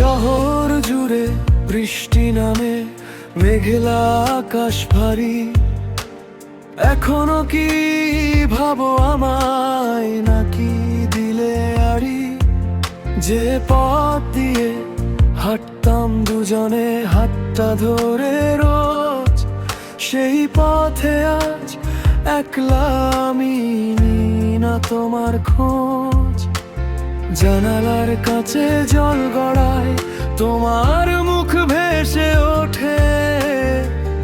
শহর জুড়ে বৃষ্টি নামে, মেঘলা আকাশ ভারী। এখনো কি ভাবো আমায়, নাকি দিলে আড়ি? যে পথ দিয়ে হাঁটতাম দুজনে হাতটা ধরে রোজ, সেই পথে আজ একলা আমি নিই না তোমার খোঁজ। জানালার কাছে জল গড়ায়, তোমার মুখ ভেসে ওঠে।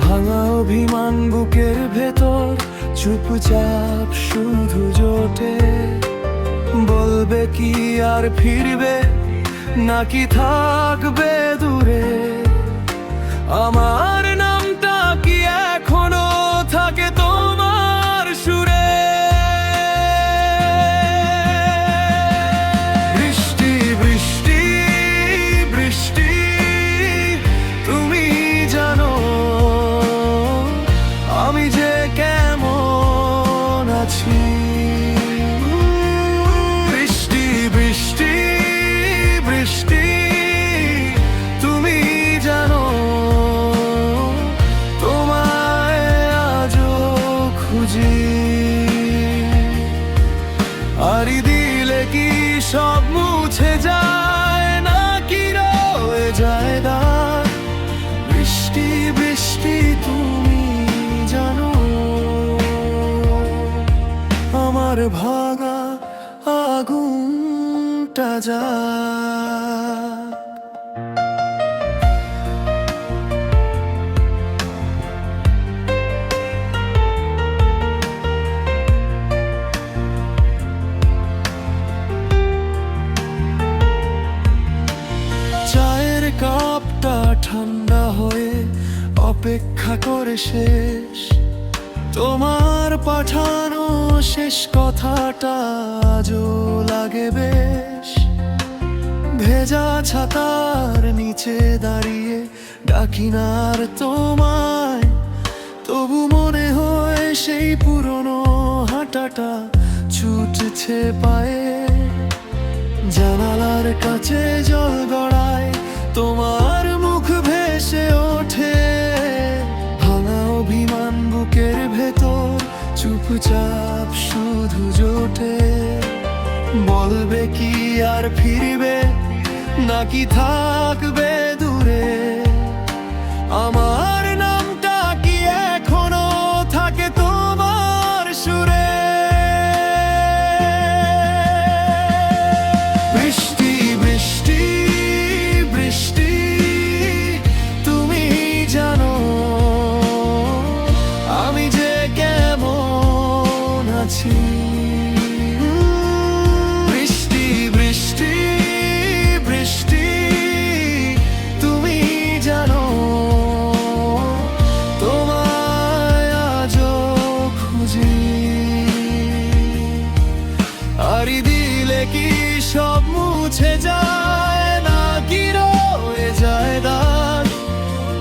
ভাঙা অভিমান বুকের ভেতর চুপচাপ শুধু জোটে। বলবে কি আর ফিরবে, নাকি থাকবে দূরে? আমার নামটা কি এখনো থাকে তোমার সুরে? বৃষ্টি বৃষ্টি বৃষ্টি, তুমি জানো আমি যে কেমন আছি। বৃষ্টি বৃষ্টি বৃষ্টি, তুমি জানো তোমায় আজও খুঁজি। আড়ি দিলে কি সব মুছে যায়, নাকি রয়ে যায় দাগ? বৃষ্টি বৃষ্টি, তুমি জানো আমার ভাঙা আগুনটা জ্বালায়। চায়ের কাপটা ঠান্ডা হয়ে অপেক্ষা করে শেষ, তোমার পাঠানো শেষ কথাটা আজও লাগে বেশ। ভেজা ছাতার নিচে দাঁড়িয়ে ডাকি না আর তোমায়, তবু মনে হয় সেই পুরনো হাঁটাটা ছুটছে পায়ে। জানালার কাছে জল গড়ায়, তোমার মুখ ভেসে ওঠে। ভাঙা অভিমান বুকের ভেতর চুপচাপ শুধু জোটে। বলবে কি আর ফিরবে, নাকি থাকবে দূরে? আমার নামটা কি এখনো থাকে তোমার সুরে? বৃষ্টি বৃষ্টি বৃষ্টি, তুমি জানো আমি যে কেমন আছি। বৃষ্টি বৃষ্টি বৃষ্টি, তুমি জানো তোমায় আজও খুঁজি। আড়ি দিলে কি সব মুছে যায়, নাকি রয়ে যায় দাগ?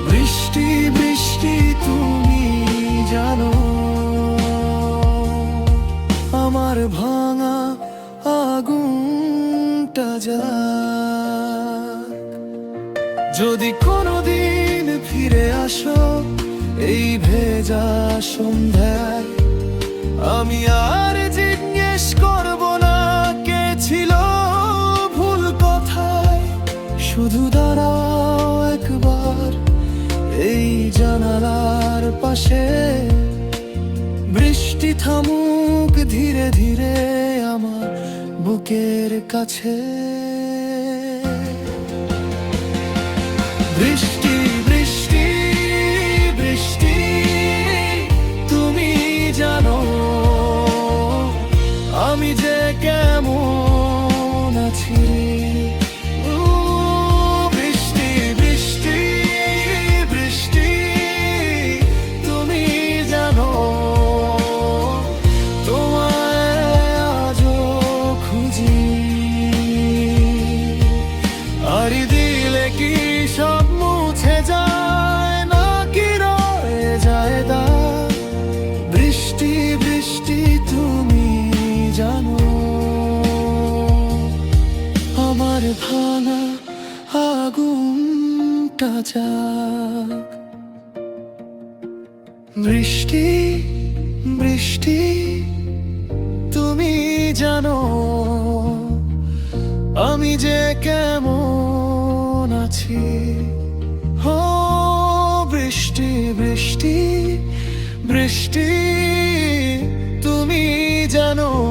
বৃষ্টি বৃষ্টি, তুমি জানো আমার ভাঙা আগুনটা জ্বালায়। যদি কোনোদিন ফিরে আসো এই ভেজা সন্ধ্যায়, আমি আর জিজ্ঞেস করব না কে ছিল ভুল কথায়। শুধু দাঁড়াও একবার এই জানালার পাশে। বৃষ্টি থামুক ধীরে ধীরে আমার বুকের কাছে। বৃষ্টি বৃষ্টি বৃষ্টি, তুমি জানো আমি যে কেমন আছি। বৃষ্টি বৃষ্টি বৃষ্টি, তুমি জানো তোমায় আজও খুঁজি। আড়ি দিলে কি সব মুছে যায়, নাকি রয়ে যায় দাগ? বৃষ্টি বৃষ্টি, তুমি জানো আমার ভাঙা আগুন আসা যাক। বৃষ্টি বৃষ্টি তুমি জানো আমি যে কেমন আছি। ও বৃষ্টি বৃষ্টি বৃষ্টি তুমি জানো